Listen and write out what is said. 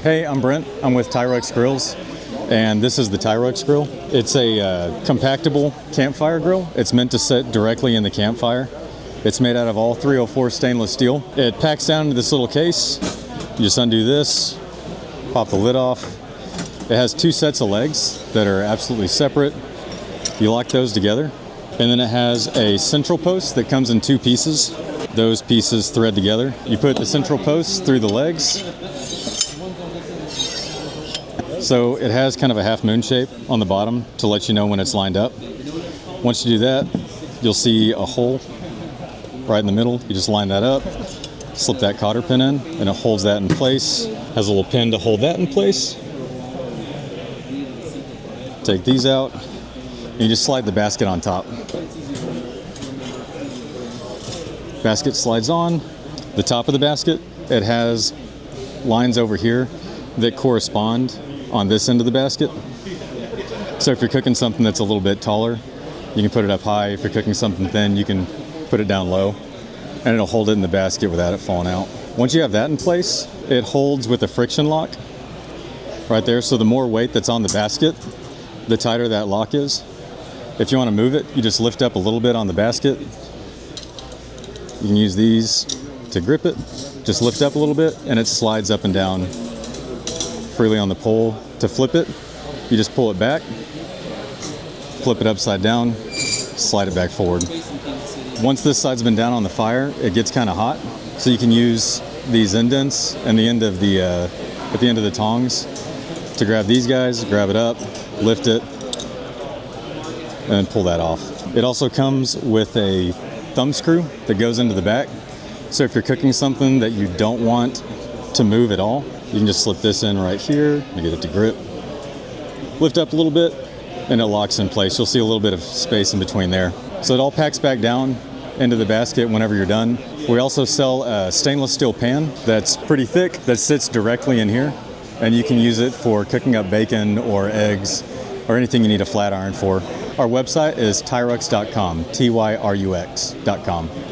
Hey, I'm Brent. I'm with Tyrux Grills, and this is the Tyrux Grill. It's a compactable campfire grill. It's meant to sit directly in the campfire. It's made out of all 304 stainless steel. It packs down into this little case. You just undo this, pop the lid off. It has two sets of legs that are absolutely separate. You lock those together. And then it has a central post that comes in two pieces. Those pieces thread together. You put the central post through the legs. So it has kind of a half moon shape on the bottom to let you know when it's lined up. Once you do that, you'll see a hole right in the middle. You just line that up, slip that cotter pin in, and it holds that in place. Has a little pin to hold that in place. Take these out, and you just slide the basket on top. Basket slides on. The top of the basket, it has lines over here that correspond on this end of the basket. So if you're cooking something that's a little bit taller, you can put it up high. If you're cooking something thin, you can put it down low, and it'll hold it in the basket without it falling out. Once you have that in place, it holds with a friction lock right there. So the more weight that's on the basket, the tighter that lock is. If you want to move it, you just lift up a little bit on the basket. You can use these to grip it. Just lift up a little bit, and it slides up and down freely on the pole. To flip it, you just pull it back, flip it upside down, slide it back forward. Once this side's been down on the fire, it gets kind of hot, so you can use these indents and the end of the at the end of the tongs to grab these guys, grab it up, lift it, and then pull that off. It also comes with a thumb screw that goes into the back, so if you're cooking something that you don't want to move at all, you can just slip this in right here and get it to grip. Lift up a little bit, and it locks in place. You'll see a little bit of space in between there. So it all packs back down into the basket whenever you're done. We also sell a stainless steel pan that's pretty thick that sits directly in here, and you can use it for cooking up bacon or eggs or anything you need a flat iron for. Our website is tyrux.com, Tyrux.com.